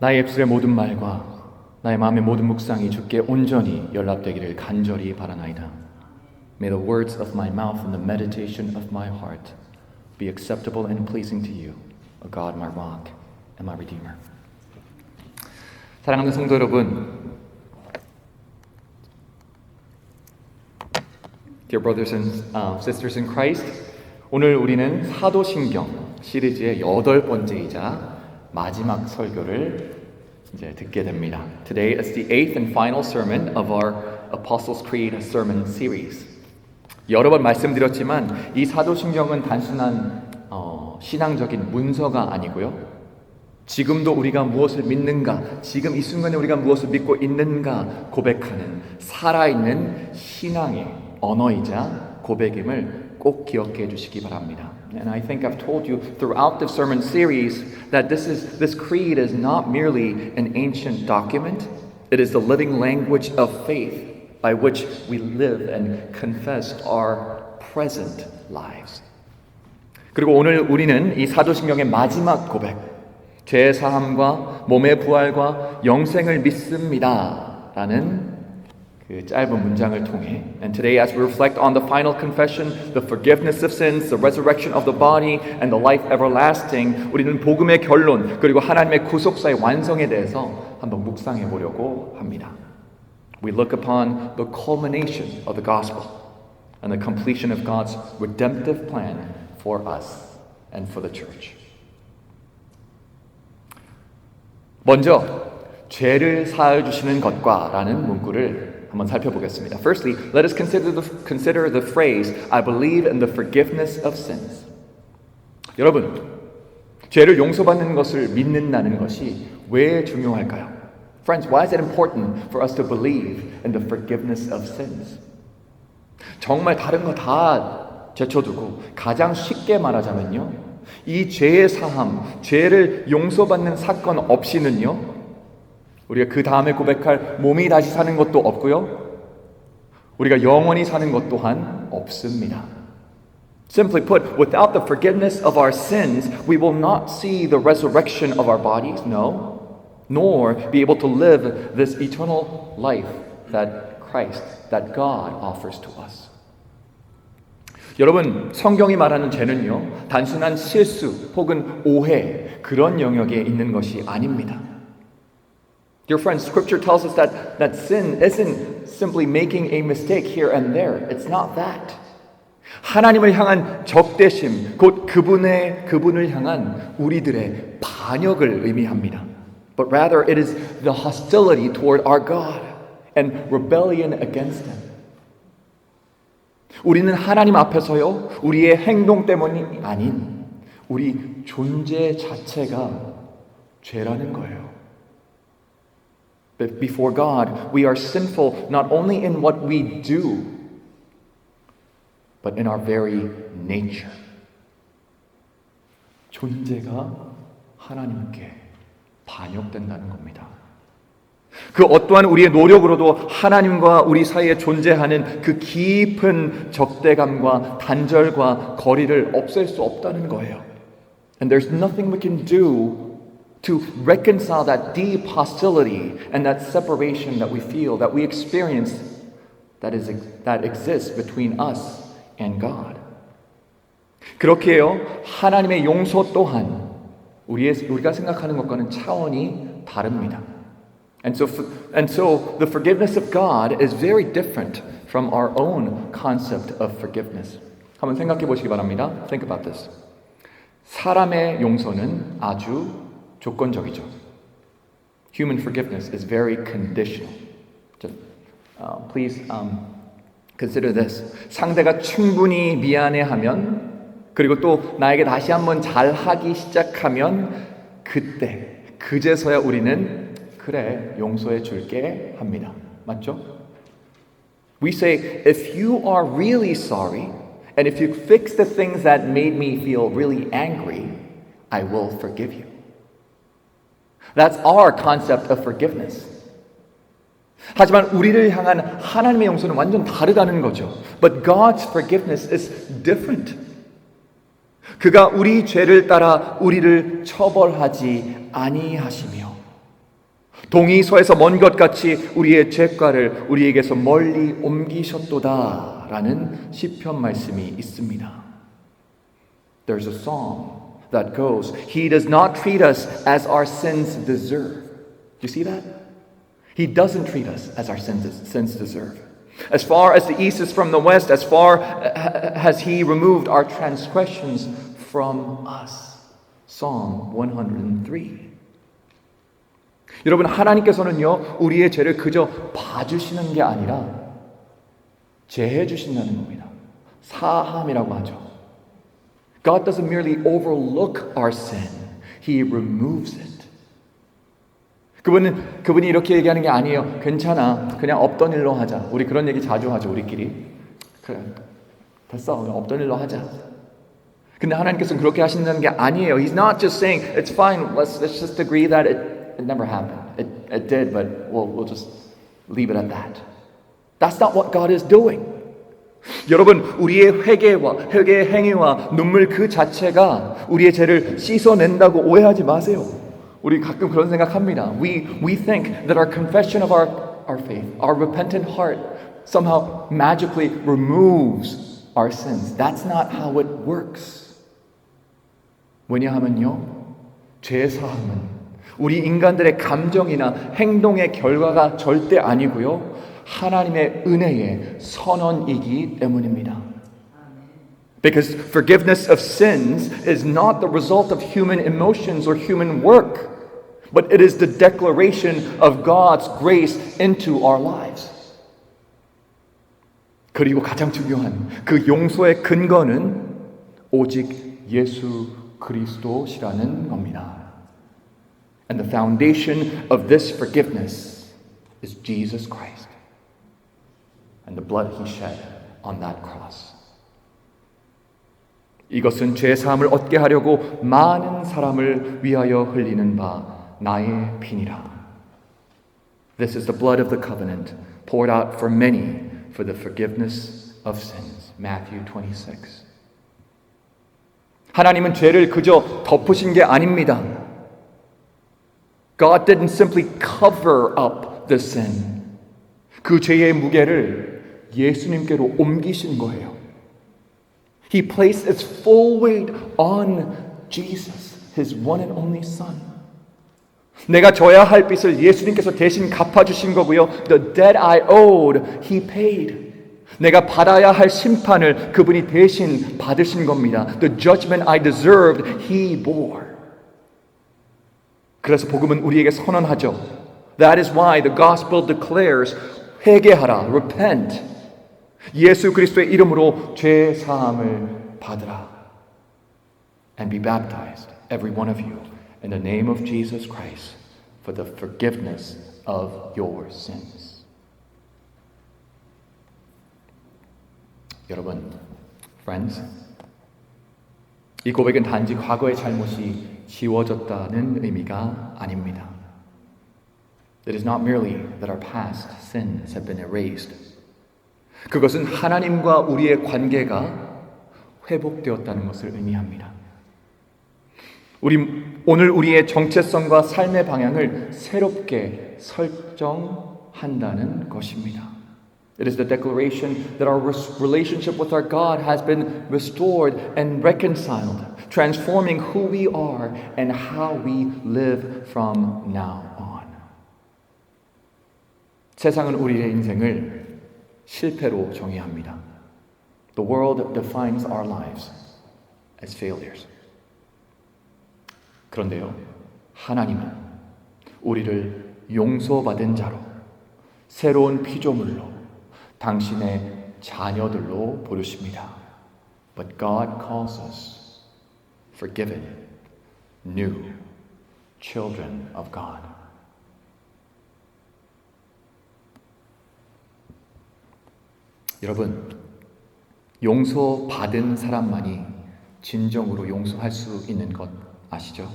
나의 입술의 모든 말과 나의 마음의 모든 묵상이 주께 온전히 연락되기를 간절히 바라나이다. May the words of my mouth and the meditation of my heart be acceptable and pleasing to you, O God, my rock and my redeemer. 사랑하는 성도 여러분, Dear brothers and sisters in Christ, 오늘 우리는 사도신경 시리즈의 8번째이자 마지막 설교를 이제 듣게 됩니다. Today is the 8th and final sermon of our Apostles' Creed sermon series. 여러 번 말씀드렸지만 이 사도신경은 단순한 신앙적인 문서가 아니고요. 지금도 우리가 무엇을 믿는가, 지금 이 순간에 우리가 무엇을 믿고 있는가 고백하는 살아있는 신앙의 언어이자 고백임을 꼭 기억해 주시기 바랍니다. And I think I've told you throughout the sermon series that this creed is not merely an ancient document. It is the living language of faith by which we live and confess our present lives. 그리고 오늘 우리는 이 사도신경의 마지막 고백, 죄 사함과 몸의 부활과 영생을 믿습니다 라는 그 짧은 문장을 통해 And today as we reflect on the final confession, the forgiveness of sins, the resurrection of the body and the life everlasting, 우리는 복음의 결론 그리고 하나님의 구속사의 완성에 대해서 한번 묵상해 보려고 합니다. We look upon the culmination of the gospel and the completion of God's redemptive plan for us and for the church. 먼저 죄를 사하여 주시는 것과 라는 문구를 한번 살펴보겠습니다. Firstly, let us consider the phrase I believe in the forgiveness of sins. 여러분, 죄를 용서받는 것을 믿는다는 것이 왜 중요할까요? Friends, why is it important for us to believe in the forgiveness of sins? 정말 다른 거 다 제쳐두고 가장 쉽게 말하자면요. 이 죄의 사함, 죄를 용서받는 사건 없이는요. 우리가 그 다음에 고백할 몸이 다시 사는 것도 없고요. 우리가 영원히 사는 것 또한 없습니다. Simply put, without the forgiveness of our sins, we will not see the resurrection of our bodies, no, nor be able to live this eternal life that Christ, that God offers to us. 여러분, 성경이 말하는 죄는요, 단순한 실수 혹은 오해, 그런 영역에 있는 것이 아닙니다. Dear friends, Scripture tells us that sin isn't simply making a mistake here and there. It's not that. 하나님을 향한 적대심, 곧 그분을 향한 우리들의 반역을 의미합니다. But rather it is the hostility toward our God and rebellion against Him. 우리는 하나님 앞에서요, 우리의 행동 때문이 아닌 우리 존재 자체가 죄라는 거예요. But before God, we are sinful not only in what we do, but in our very nature. 존재가 하나님께 반역된다는 겁니다. 그 어떠한 우리의 노력으로도 하나님과 우리 사이에 존재하는 그 깊은 적대감과 단절과 거리를 없앨 수 없다는 거예요. And there's nothing we can do to reconcile that deep hostility and that separation that we feel, that we experience, that exists between us and God. 그렇게요, 하나님의 용서 또한 우리가 생각하는 것과는 차원이 다릅니다. And so the forgiveness of God is very different from our own concept of forgiveness. 한번 생각해 보시기 바랍니다. Think about this. 사람의 용서는 아주 조건적이죠. Human forgiveness is very conditional. Please consider this. 상대가 충분히 미안해하면 그리고 또 나에게 다시 한번 잘하기 시작하면 그제서야 우리는 그래 용서해 줄게 합니다. 맞죠? We say, if you are really sorry and if you fix the things that made me feel really angry, I will forgive you. That's our concept of forgiveness. 하지만 우리를 향한 하나님의 용서는 완전 다르다는 거죠. But God's forgiveness is different. 그가 우리 죄를 따라 우리를 처벌하지 아니하시며 동이서에서 먼 것 같이 우리의 죄가를 우리에게서 멀리 옮기셨도다 라는 시편 말씀이 있습니다. There's a song that goes, He does not treat us as our sins deserve. Do you see that? He doesn't treat us as our sins deserve. As far as the east is from the west, as far has He removed our transgressions from us. Psalm 103. 여러분, 하나님께서는요, 우리의 죄를 그저 봐주시는 게 아니라 제해 주신다는 겁니다. 사함이라고 하죠. God doesn't merely overlook our sin. He removes it. 그분이 이렇게 얘기하는 게 아니에요. 괜찮아. 그냥 없던 일로 하자. 우리 그런 얘기 자주 하죠, 우리끼리. 그래, 됐어. 없던 일로 하자. 근데 하나님께서는 그렇게 하신다는 게 아니에요. He's not just saying, it's fine. Let's just agree that it never happened. It did, but we'll just leave it at that. That's not what God is doing. 여러분, 우리의 회개의 행위와 눈물 그 자체가 우리의 죄를 씻어낸다고 오해하지 마세요. 우리 가끔 그런 생각합니다. We think that our confession of our faith, our repentant heart somehow magically removes our sins. That's not how it works. 왜냐하면요, 죄 사함은 우리 인간들의 감정이나 행동의 결과가 절대 아니고요, 하나님의 은혜의 선언이기 때문입니다. Because forgiveness of sins is not the result of human emotions or human work, but it is the declaration of God's grace into our lives. 그리고 가장 중요한 그 용서의 근거는 오직 예수 그리스도시라는 겁니다. And the foundation of this forgiveness is Jesus Christ and the blood He shed on that cross. 이것은 죄 사함을 얻게 하려고 많은 사람을 위하여 흘리는 바 나의 피니라. This is the blood of the covenant poured out for many for the forgiveness of sins. Matthew 26. 하나님은 죄를 그저 덮으신 게 아닙니다. God didn't simply cover up the sin. 그 죄의 무게를 예수님께로 옮기신 거예요. He placed its full weight on Jesus, His one and only Son. 내가 져야 할 빚을 예수님께서 대신 갚아주신 거고요. The debt I owed, He paid. 내가 받아야 할 심판을 그분이 대신 받으신 겁니다. The judgment I deserved, He bore. 그래서 복음은 우리에게 선언하죠. That is why the gospel declares, 회개하라, repent. 예수 그리스도의 이름으로 죄 사함을 받으라. And be baptized, every one of you, in the name of Jesus Christ, for the forgiveness of your sins. 여러분, friends, 이 고백은 단지 과거의 잘못이 지워졌다는 의미가 아닙니다. It is not merely that our past sins have been erased. 그것은 하나님과 우리의 관계가 회복되었다는 것을 의미합니다. 오늘 우리의 정체성과 삶의 방향을 새롭게 설정한다는 것입니다. It is the declaration that our relationship with our God has been restored and reconciled, transforming who we are and how we live from now on. 세상은 우리의 인생을 실패로 정의합니다. The world defines our lives as failures. 그런데요, 하나님은 우리를 용서받은 자로, 새로운 피조물로, 당신의 자녀들로 부르십니다. But God calls us forgiven, new children of God. 여러분, 용서받은 사람만이 진정으로 용서할 수 있는 것 아시죠?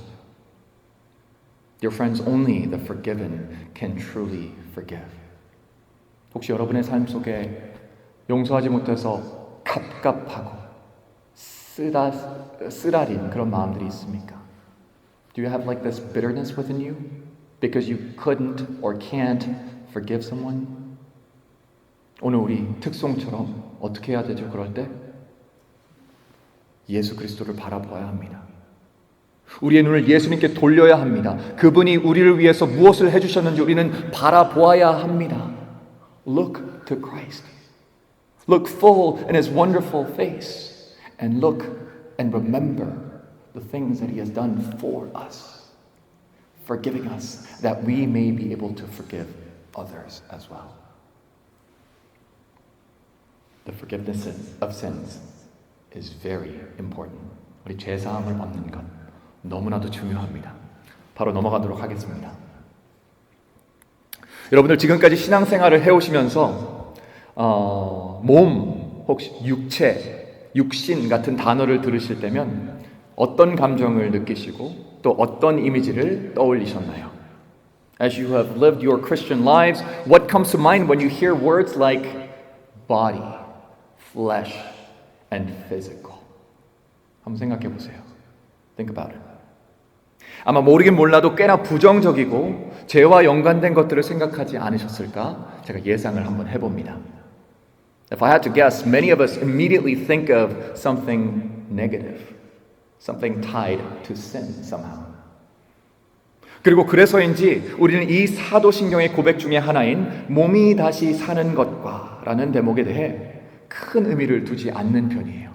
Dear friends, only the forgiven can truly forgive. 혹시 여러분의 삶 속에 용서하지 못해서 갑갑하고 쓰라린 그런 마음들이 있습니까? Do you have like this bitterness within you? because you couldn't or can't forgive someone? 오늘 우리 특송처럼 어떻게 해야 되죠? 그럴 때 예수 그리스도를 바라보아야 합니다. 우리의 눈을 예수님께 돌려야 합니다. 그분이 우리를 위해서 무엇을 해주셨는지 우리는 바라보아야 합니다. Look to Christ. Look full in His wonderful face and look and remember the things that He has done for us, forgiving us that we may be able to forgive others as well. The forgiveness of sins is very important. 우리 죄사함을 받는 것 너무나도 중요합니다. 바로 넘어가도록 하겠습니다. 여러분들 지금까지 신앙생활을 해오시면서 몸, 혹시 육체, 육신 같은 단어를 들으실 때면 어떤 감정을 느끼시고 또 어떤 이미지를 떠올리셨나요? As you have lived your Christian lives, what comes to mind when you hear words like body, flesh, and physical? 한번 생각해 보세요. Think about it. 아마 모르긴 몰라도 꽤나 부정적이고 죄와 연관된 것들을 생각하지 않으셨을까? 제가 예상을 한번 해봅니다. If I had to guess, many of us immediately think of something negative, something tied to sin somehow. 그리고 그래서인지 우리는 이 사도신경의 고백 중에 하나인 몸이 다시 사는 것과 라는 대목에 대해 큰 의미를 두지 않는 편이에요.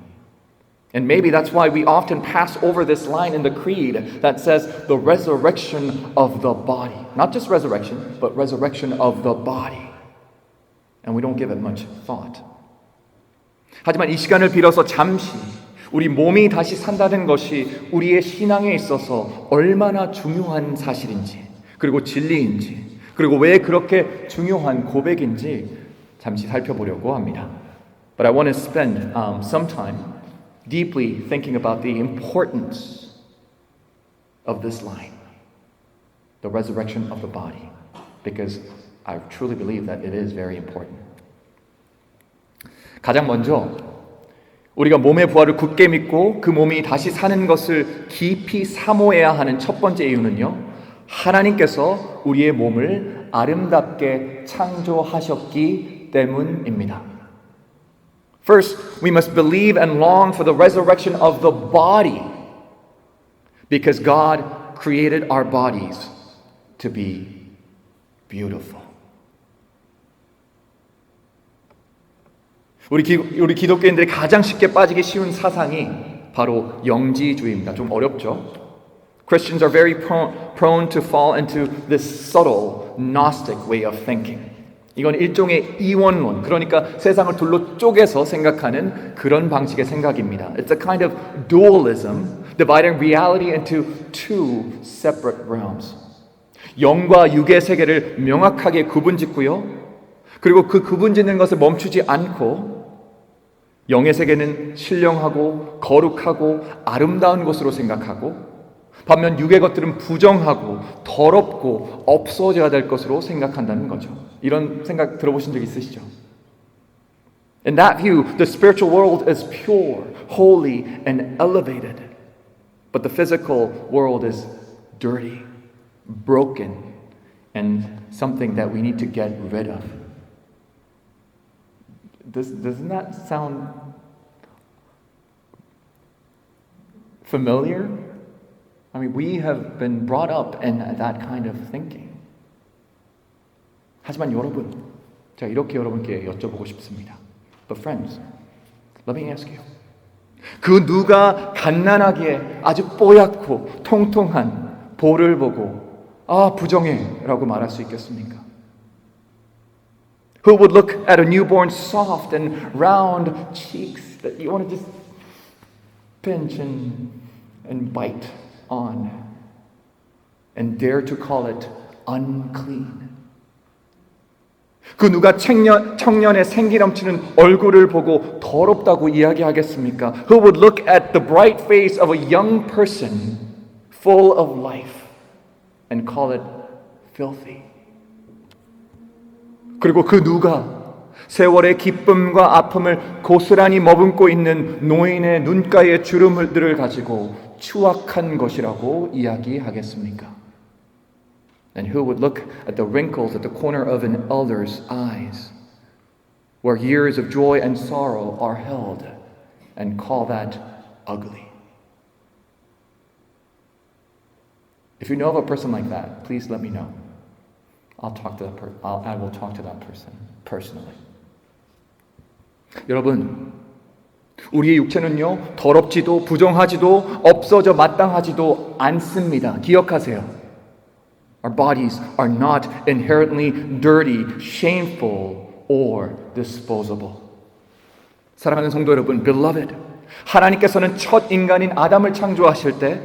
And maybe that's why we often pass over this line in the creed that says the resurrection of the body. Not just resurrection, but resurrection of the body. And we don't give it much thought. 하지만 이 시간을 빌어서 잠시 우리 몸이 다시 산다는 것이 우리의 신앙에 있어서 얼마나 중요한 사실인지, 그리고 진리인지, 그리고 왜 그렇게 중요한 고백인지 잠시 살펴보려고 합니다. But I want to spend some time deeply thinking about the importance of this line, the resurrection of the body, because I truly believe that it is very important. 가장 먼저 우리가 몸의 부활을 굳게 믿고 그 몸이 다시 사는 것을 깊이 사모해야 하는 첫 번째 이유는요, 하나님께서 우리의 몸을 아름답게 창조하셨기 때문입니다. First, we must believe and long for the resurrection of the body because God created our bodies to be beautiful. 우리 기독교인들이 가장 쉽게 빠지기 쉬운 사상이 바로 영지주의입니다. 좀 어렵죠? Christians are very prone to fall into this subtle Gnostic way of thinking. 이건 일종의 이원론, 그러니까 세상을 둘로 쪼개서 생각하는 그런 방식의 생각입니다. It's a kind of dualism, dividing reality into two separate realms. 영과 육의 세계를 명확하게 구분짓고요. 그리고 그 구분짓는 것을 멈추지 않고 영의 세계는 신령하고 거룩하고 아름다운 것으로 생각하고 반면 육의 것들은 부정하고 더럽고 없어져야 될 것으로 생각한다는 거죠. 이런 생각 들어보신 적 있으시죠? In that view, the spiritual world is pure, holy, and elevated. But the physical world is dirty, broken, and something that we need to get rid of. Doesn't that sound familiar? I mean, we have been brought up in that kind of thinking. 하지만 여러분, 제가 이렇게 여러분께 여쭤보고 싶습니다. But friends, let me ask you. 그 누가 갓난하게 아주 뽀얗고 통통한 볼을 보고 아, 부정해 라고 말할 수 있겠습니까? Who would look at a newborn soft and round cheeks that you want to just pinch and bite on and dare to call it unclean? 그 누가 청년의 생기 넘치는 얼굴을 보고 더럽다고 이야기하겠습니까? Who would look at the bright face of a young person full of life and call it filthy? 그리고 그 누가 세월의 기쁨과 아픔을 고스란히 머금고 있는 노인의 눈가의 주름들을 가지고 추악한 것이라고 이야기하겠습니까? And who would look at the wrinkles at the corner of an elder's eyes, where years of joy and sorrow are held, and call that ugly? If you know of a person like that, please let me know. I will talk to that person personally. 여러분, 우리의 육체는요, 더럽지도 부정하지도 없어져 마땅하지도 않습니다. 기억하세요. Our bodies are not inherently dirty, shameful, or disposable. 사랑하는 성도 여러분, beloved, 하나님께서는 첫 인간인 아담을 창조하실 때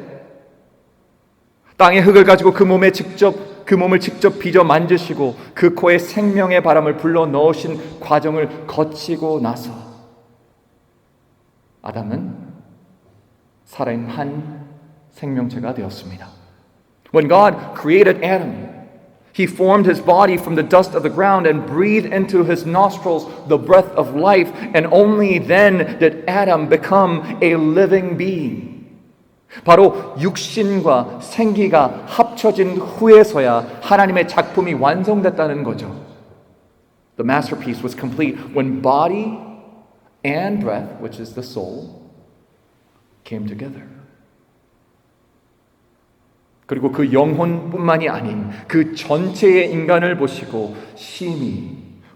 땅의 흙을 가지고 그 몸을 직접 빚어 만드시고 그 코에 생명의 바람을 불러 넣으신 과정을 거치고 나서 아담은 살아있는 한 생명체가 되었습니다. When God created Adam, He formed his body from the dust of the ground and breathed into his nostrils the breath of life, and only then did Adam become a living being. 바로 육신과 생기가 합쳐진 후에서야 하나님의 작품이 완성됐다는 거죠. The masterpiece was complete when body and breath, which is the soul, came together. 그리고 그 영혼뿐만이 아닌 그 전체의 인간을 보시고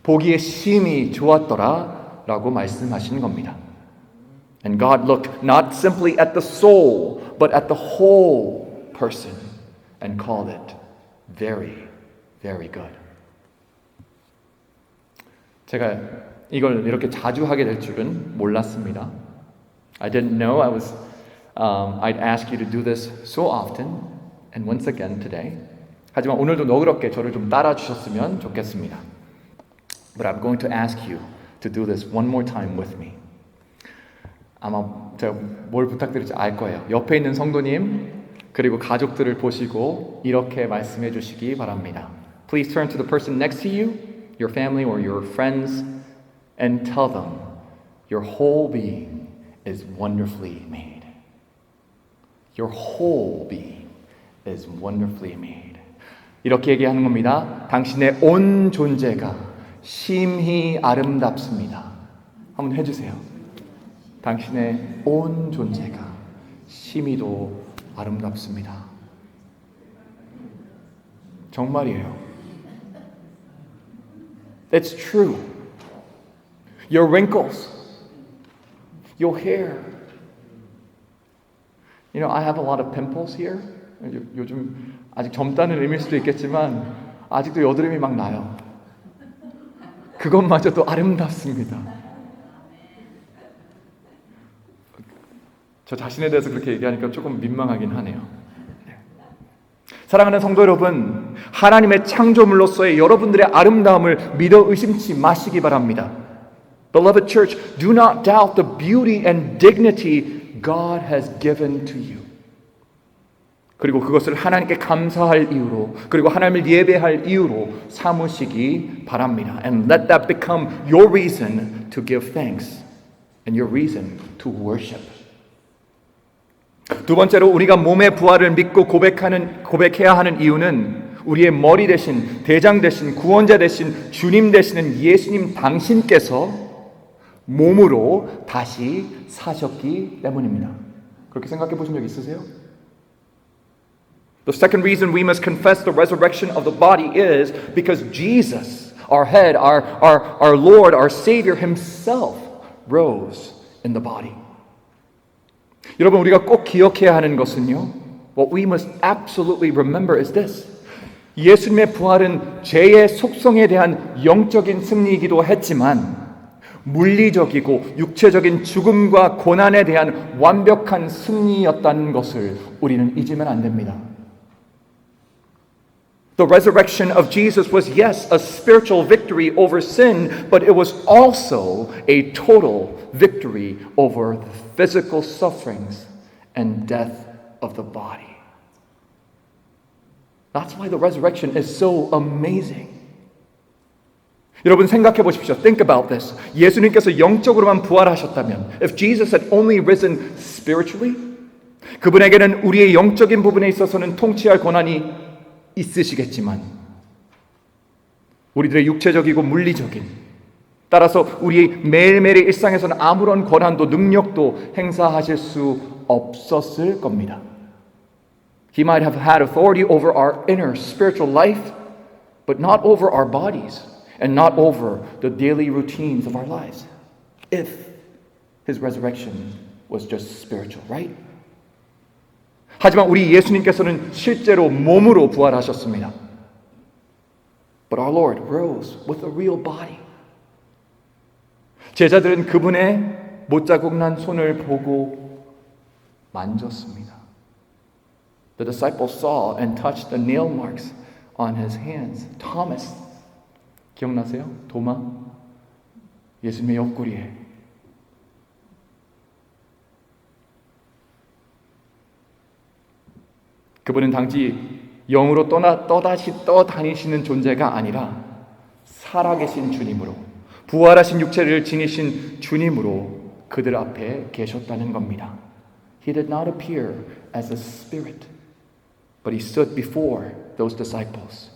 보기에 심히 좋았더라 라고 말씀하시는 겁니다. And God looked not simply at the soul, but at the whole person and called it very, very good. 제가 이걸 이렇게 자주 하게 될 줄은 몰랐습니다. I didn't know I'd ask you to do this so often. And once again today. 하지만 오늘도 너그럽게 저를 좀 따라주셨으면 좋겠습니다. But I'm going to ask you to do this one more time with me. 아마 제가 뭘 부탁드릴지 알 거예요. 옆에 있는 성도님 그리고 가족들을 보시고 이렇게 말씀해 주시기 바랍니다. Please turn to the person next to you, your family or your friends, and tell them your whole being is wonderfully made. Your whole being is wonderfully made. 이렇게 얘기하는 겁니다. 당신의 온 존재가 심히 아름답습니다. 한번 해주세요. 당신의 온 존재가 심히도 아름답습니다. 정말이에요. It's true. Your wrinkles, your hair. You know, I have a lot of pimples here. 요즘 아직 젊다는 의미일 수도 있겠지만 아직도 여드름이 막 나요. 그것마저도 아름답습니다. 저 자신에 대해서 그렇게 얘기하니까 조금 민망하긴 하네요. 사랑하는 성도 여러분, 하나님의 창조물로서의 여러분들의 아름다움을 믿어 의심치 마시기 바랍니다. Beloved church, do not doubt the beauty and dignity God has given to you. 그리고 그것을 하나님께 감사할 이유로 그리고 하나님을 예배할 이유로 삼으시기 바랍니다. And let that become your reason to give thanks and your reason to worship. 두 번째로 우리가 몸의 부활을 믿고 고백해야 하는 이유는 우리의 머리 대신 대장 대신 구원자 대신 주님 되시는 예수님 당신께서 몸으로 다시 사셨기 때문입니다. 그렇게 생각해 보신 적 있으세요? The second reason we must confess the resurrection of the body is because Jesus, our head, our Lord, our Savior himself rose in the body. 여러분, 우리가 꼭 기억해야 하는 것은요. What we must absolutely remember is this. 예수님의 부활은 죄의 속성에 대한 영적인 승리이기도 했지만 물리적이고 육체적인 죽음과 고난에 대한 완벽한 승리였다는 것을 우리는 잊으면 안 됩니다. The resurrection of Jesus was, yes, a spiritual victory over sin, but it was also a total victory over the physical sufferings and death of the body. That's why the resurrection is so amazing. 여러분 생각해 보십시오. Think about this. 예수님께서 영적으로만 부활하셨다면, if Jesus had only risen spiritually, 그분에게는 우리의 영적인 부분에 있어서는 통치할 권한이 있으시겠지만 우리들의 육체적이고 물리적인, 따라서 우리 매일매일의 일상에서는 아무런 권한도 능력도 행사하실 수 없었을 겁니다. He might have had authority over our inner spiritual life, but not over our bodies and not over the daily routines of our lives. If his resurrection was just spiritual, right? 하지만 우리 예수님께서는 실제로 몸으로 부활하셨습니다. But our Lord rose with a real body. 제자들은 그분의 못자국 난 손을 보고 만졌습니다. The disciples saw and touched the nail marks on his hands. Thomas, 기억나세요? 도마? 예수님의 옆구리에. 그분은 단지 영으로 또다시 떠다니시는 존재가 아니라 살아계신 주님으로, 부활하신 육체를 지니신 주님으로 그들 앞에 계셨다는 겁니다. He did not appear as a spirit, but he stood before those disciples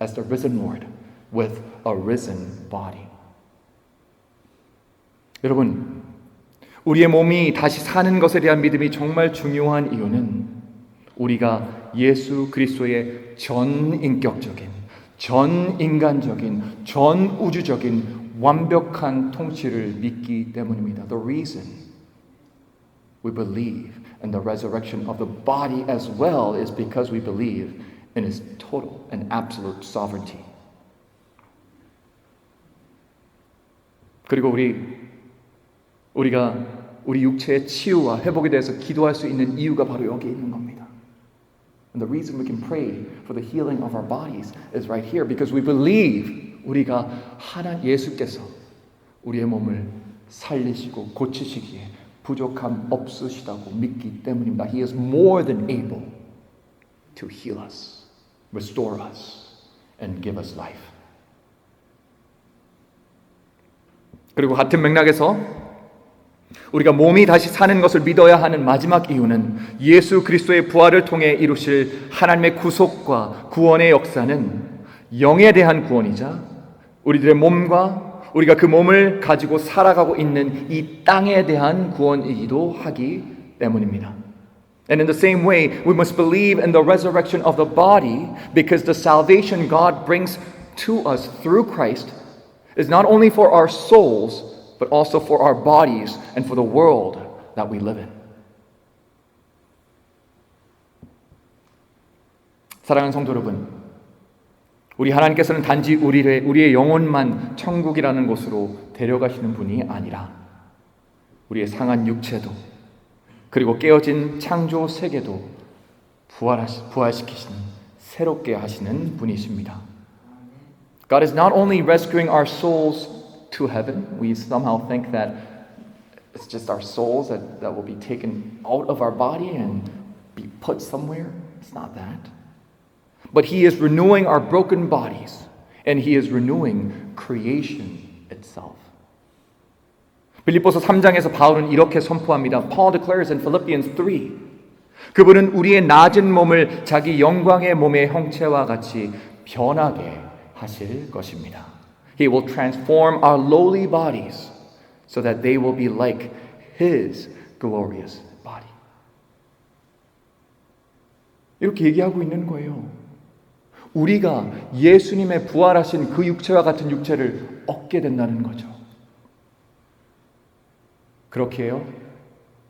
as the risen Lord with a risen body. 여러분, 우리의 몸이 다시 사는 것에 대한 믿음이 정말 중요한 이유는 우리가 예수 그리스도의 전인격적인, 전인간적인, 전우주적인 완벽한 통치를 믿기 때문입니다. The reason we believe in the resurrection of the body as well is because we believe in His total and absolute sovereignty. 그리고 우리가 우리 육체의 치유와 회복에 대해서 기도할 수 있는 이유가 바로 여기에 있는 겁니다. And the reason we can pray for the healing of our bodies is right here because we believe 우리가 예수께서 우리의 몸을 살리시고 고치시기에 부족함 없으시다고 믿기 때문입니다. He is more than able to heal us, restore us, and give us life. 그리고 같은 맥락에서 우리가 몸이 다시 사는 것을 믿어야 하는 마지막 이유는 예수 그리스도의 부활을 통해 이루실 하나님의 구속과 구원의 역사는 영에 대한 구원이자 우리들의 몸과 우리가 그 몸을 가지고 살아가고 있는 이 땅에 대한 구원이기도 하기 때문입니다. And in the same way, we must believe in the resurrection of the body because the salvation God brings to us through Christ is not only for our souls but also for our bodies and for the world that we live in. 사랑하는 성도 여러분, 우리 하나님께서는 단지 우리의 영혼만 천국이라는 곳으로 데려가시는 분이 아니라 우리의 상한 육체도 그리고 깨어진 창조 세계도 부활시키시는 새롭게 하시는 분이십니다. God is not only rescuing our souls to heaven. We somehow think that it's just our souls that will be taken out of our body and be put somewhere. It's not that. But He is renewing our broken bodies and He is renewing creation itself. 빌립보서 3장에서 바울은 이렇게 선포합니다. Paul declares in Philippians 3. 그분은 우리의 낮은 몸을 자기 영광의 몸의 형체와 같이 변하게 하실 것입니다. He will transform our lowly bodies so that they will be like His glorious body. 이렇게 얘기하고 있는 거예요. 우리가 예수님의 부활하신 그 육체와 같은 육체를 얻게 된다는 거죠. 그렇게 해요?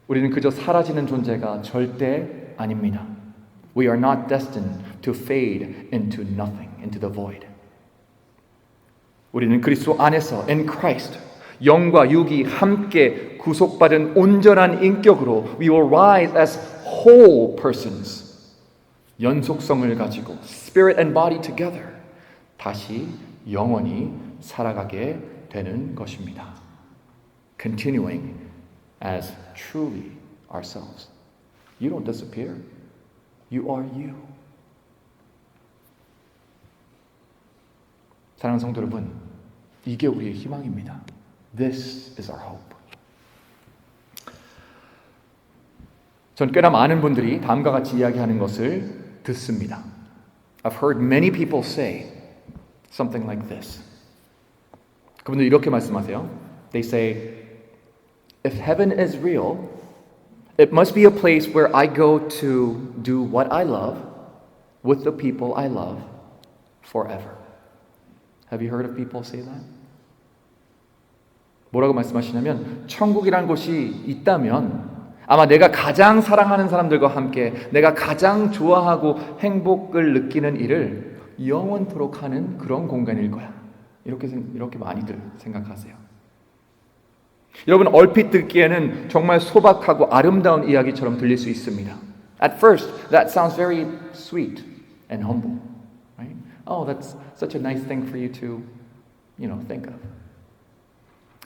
우리는 그저 사라지는 존재가 절대 아닙니다. We are not destined to fade into nothing, into the void. 우리는 그리스도 안에서 in Christ 영과 육이 함께 구속받은 온전한 인격으로 we will rise as whole persons. 연속성을 가지고 spirit and body together 다시 영원히 살아가게 되는 것입니다. Continuing as truly ourselves. You don't disappear. You are you. 사랑하는 성도 여러분, 이게 우리의 희망입니다. This is our hope. 전 꽤나 많은 분들이 다음과 같이 이야기하는 것을 듣습니다. I've heard many people say something like this. 그분들 이렇게 말씀하세요. They say, if heaven is real, it must be a place where I go to do what I love with the people I love forever. Have you heard of people say that? 뭐라고 말씀하시냐면 천국이란 곳이 있다면 아마 내가 가장 사랑하는 사람들과 함께 내가 가장 좋아하고 행복을 느끼는 일을 영원토록 하는 그런 공간일 거야. 이렇게 많이들 생각하세요. 여러분 얼핏 듣기에는 정말 소박하고 아름다운 이야기처럼 들릴 수 있습니다. At first, that sounds very sweet and humble, right? Oh, that's such a nice thing for you to, think of.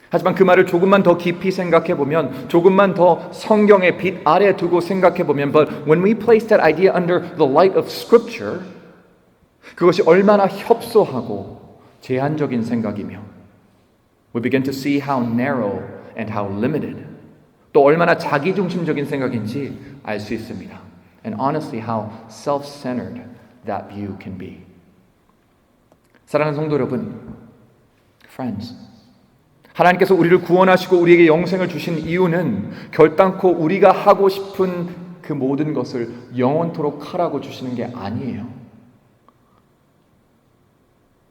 하지만 그 말을 조금만 더 깊이 생각해 보면, 조금만 더 성경의 빛 아래 두고 생각해 보면, but when we place that idea under the light of Scripture, 그것이 얼마나 협소하고 제한적인 생각이며, we begin to see how narrow and how limited, 또 얼마나 자기중심적인 생각인지 알 수 있습니다. And honestly, how self-centered that view can be. 사랑하는 성도 여러분, friends, 하나님께서 우리를 구원하시고 우리에게 영생을 주신 이유는 결단코 우리가 하고 싶은 그 모든 것을 영원토록 하라고 주시는 게 아니에요.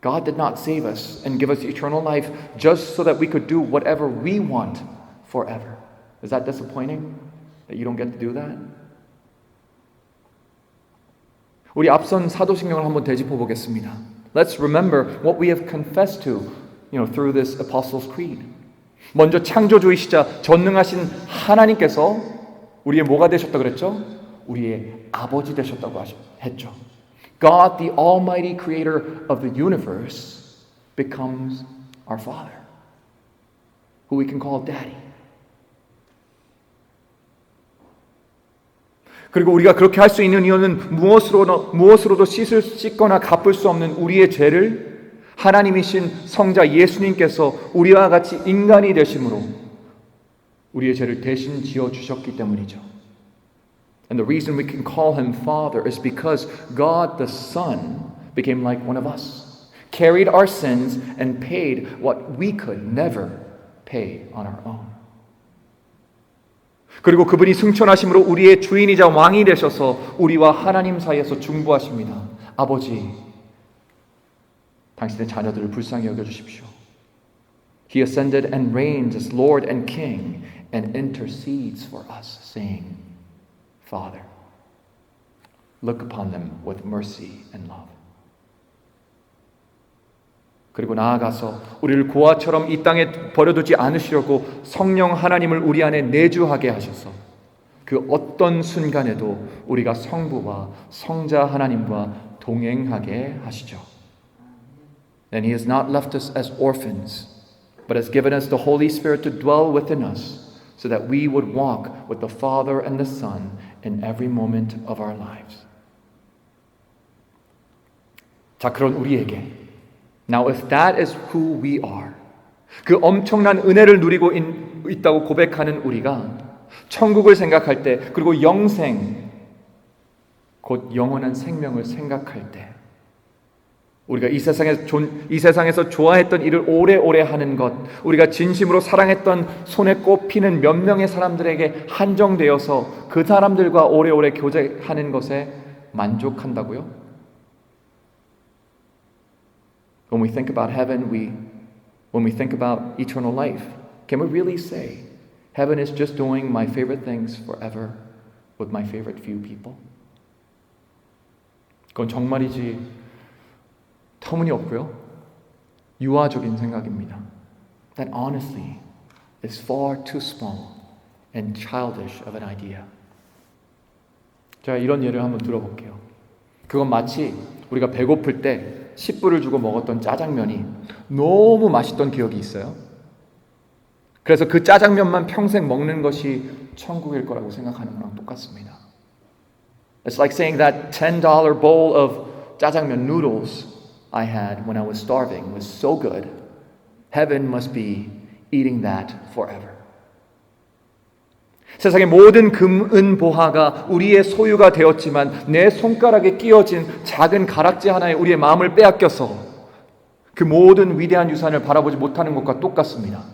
God did not save us and give us eternal life just so that we could do whatever we want forever. Is that disappointing? That you don't get to do that? 우리 앞선 사도신경을 한번 되짚어 보겠습니다. Let's remember what we have confessed to, through this Apostles' Creed. 먼저 창조주이시자 전능하신 하나님께서 우리의 뭐가 되셨다 그랬죠? 우리의 아버지 되셨다고 했죠. God, the Almighty Creator of the universe, becomes our Father, who we can call Daddy. 그리고 우리가 그렇게 할 수 있는 이유는 무엇으로도 씻거나 갚을 수 없는 우리의 죄를 하나님이신 성자 예수님께서 우리와 같이 인간이 되심으로 우리의 죄를 대신 지어 주셨기 때문이죠. And the reason we can call him Father is because God the Son became like one of us, carried our sins and paid what we could never pay on our own. 그리고 그분이 승천하심으로 우리의 주인이자 왕이 되셔서 우리와 하나님 사이에서 중보하십니다. 아버지, 당신의 자녀들을 불쌍히 여겨주십시오. He ascended and reigns as Lord and King and intercedes for us, saying, Father, look upon them with mercy and love. 그리고 나아가서 우리를 고아처럼 이 땅에 버려두지 않으시려고 성령 하나님을 우리 안에 내주하게 하셔서 그 어떤 순간에도 우리가 성부와 성자 하나님과 동행하게 하시죠. And He has not left us as orphans, but has given us the Holy Spirit to dwell within us, so that we would walk with the Father and the Son in every moment of our lives. 자, 그런 우리에게 Now, if that is who we are, 그 엄청난 은혜를 누리고 있다고 고백하는 우리가 천국을 생각할 때, 그리고 영생, 곧 영원한 생명을 생각할 때, 우리가 이 세상에서 좋아했던 일을 오래오래 하는 것, 우리가 진심으로 사랑했던 손에 꼽히는 몇 명의 사람들에게 한정되어서 그 사람들과 오래오래 교제하는 것에 만족한다고요? When we think about heaven, when we think about eternal life, can we really say, heaven is just doing my favorite things forever with my favorite few people? 그건 정말이지 터무니없고요. 유아적인 생각입니다. That honestly is far too small and childish of an idea. 제가 이런 예를 한번 들어볼게요. 그건 마치 우리가 배고플 때 10불을 주고 먹었던 짜장면이 너무 맛있던 기억이 있어요. 그래서 그 짜장면만 평생 먹는 것이 천국일 거라고 생각하는 거랑 똑같습니다. It's like saying that $10 bowl of 짜장면 noodles I had when I was starving was so good. Heaven must be eating that forever. 세상의 모든 금, 은, 보화가 우리의 소유가 되었지만 내 손가락에 끼어진 작은 가락지 하나에 우리의 마음을 빼앗겨서 그 모든 위대한 유산을 바라보지 못하는 것과 똑같습니다.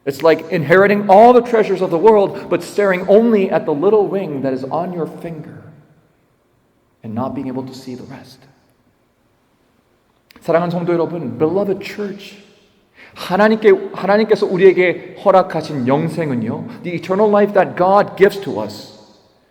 It's like inheriting all the treasures of the world but staring only at the little ring that is on your finger and not being able to see the rest. 사랑하는 성도 여러분, beloved church, 하나님께서 우리에게 허락하신 영생은요, the eternal life that God gives to us,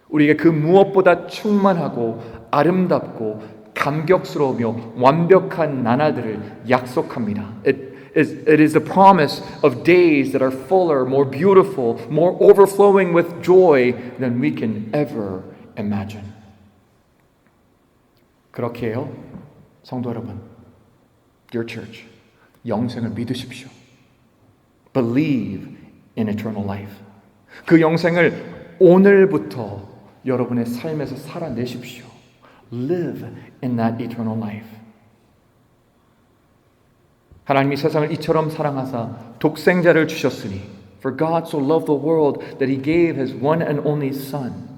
우리에게 그 무엇보다 충만하고 아름답고 감격스러우며 완벽한 나날들을 약속합니다. It is the promise of days that are fuller, more beautiful, more overflowing with joy than we can ever imagine. 그렇게 해요, 성도 여러분, Dear Church, 영생을 믿으십시오. Believe in eternal life. 그 영생을 오늘부터 여러분의 삶에서 살아내십시오. Live in that eternal life. 하나님이 세상을 이처럼 사랑하사 독생자를 주셨으니 For God so loved the world that He gave His one and only Son.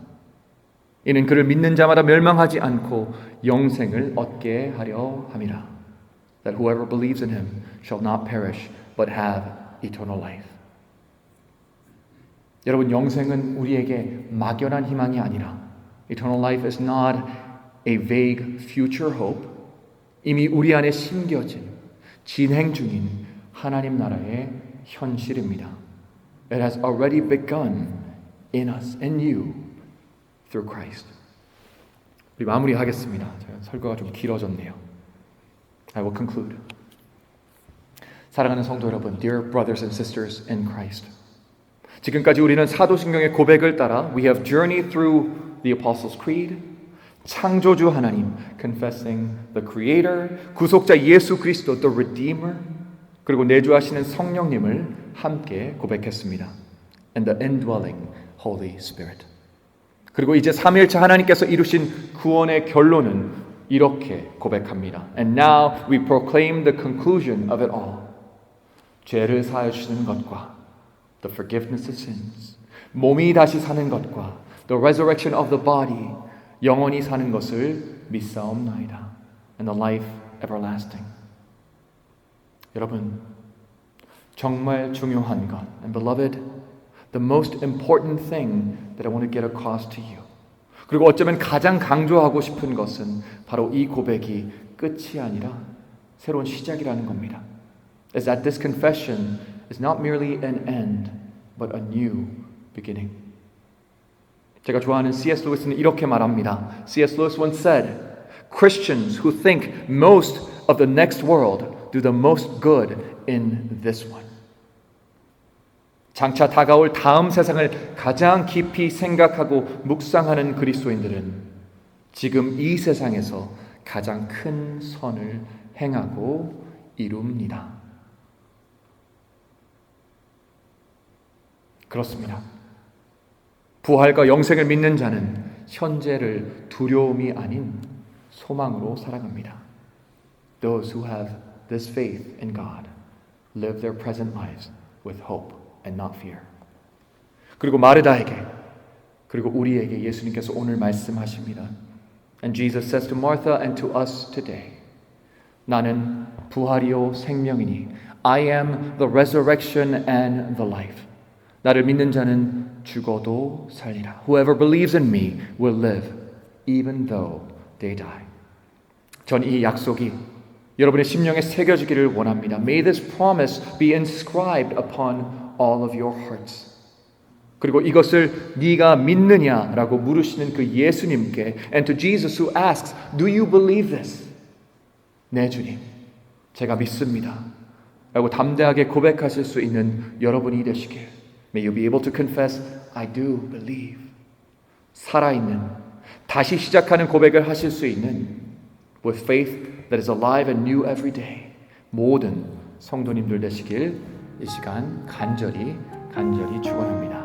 이는 그를 믿는 자마다 멸망하지 않고 영생을 얻게 하려 함이라. That whoever believes in Him shall not perish but have eternal life. 여러분, 영생은 우리에게 막연한 희망이 아니라 Eternal life is not a vague future hope. 이미 우리 안에 심겨진 진행 중인 하나님 나라의 현실입니다. It has already begun in us, in you, through Christ. 우리 마무리하겠습니다. 제가 설교가 좀 길어졌네요. I will conclude. 사랑하는 성도 여러분, dear brothers and sisters in Christ. 지금까지 우리는 사도신경의 고백을 따라 we have journeyed through the Apostles' Creed, 창조주 하나님, confessing the Creator, 구속자 예수 그리스도, the Redeemer, 그리고 내주하시는 성령님을 함께 고백했습니다. And the indwelling Holy Spirit. 그리고 이제 삼위일체 하나님께서 이루신 구원의 결론은 이렇게 고백합니다. And now we proclaim the conclusion of it all. 죄를 사하여 주시는 것과 the forgiveness of sins, 몸이 다시 사는 것과 the resurrection of the body, 영원히 사는 것을 믿사옵나이다. And the life everlasting. 여러분, 정말 중요한 것, and beloved, the most important thing that I want to get across to you. 그리고 어쩌면 가장 강조하고 싶은 것은 바로 이 고백이 끝이 아니라 새로운 시작이라는 겁니다. Is that this confession is not merely an end, but a new beginning. 제가 좋아하는 C.S. 루이스는 이렇게 말합니다. C.S. Lewis once said, Christians who think most of the next world do the most good in this one. 장차 다가올 다음 세상을 가장 깊이 생각하고 묵상하는 그리스도인들은 지금 이 세상에서 가장 큰 선을 행하고 이룹니다. 그렇습니다. 부활과 영생을 믿는 자는 현재를 두려움이 아닌 소망으로 살아갑니다. Those who have this faith in God live their present lives with hope and not fear. 그리고 마르다에게 그리고 우리에게 예수님께서 오늘 말씀하십니다. And Jesus says to Martha and to us today, 나는 부활이요 생명이니 I am the resurrection and the life. 나를 믿는 자는 죽어도 살리라. Whoever believes in me will live even though they die. 전 이 약속이 여러분의 심령에 새겨지기를 원합니다. May this promise be inscribed upon all of your hearts. 그리고 이것을 네가 믿느냐라고 물으시는 그 예수님께 and to Jesus who asks, do you believe this? 네, 주님, 제가 믿습니다. 라고 담대하게 고백하실 수 있는 여러분이 되시길. May you be able to confess, I do believe. 살아있는, 다시 시작하는 고백을 하실 수 있는 with faith that is alive and new every day. 모든 성도님들 되시길 이 시간 간절히 축원합니다.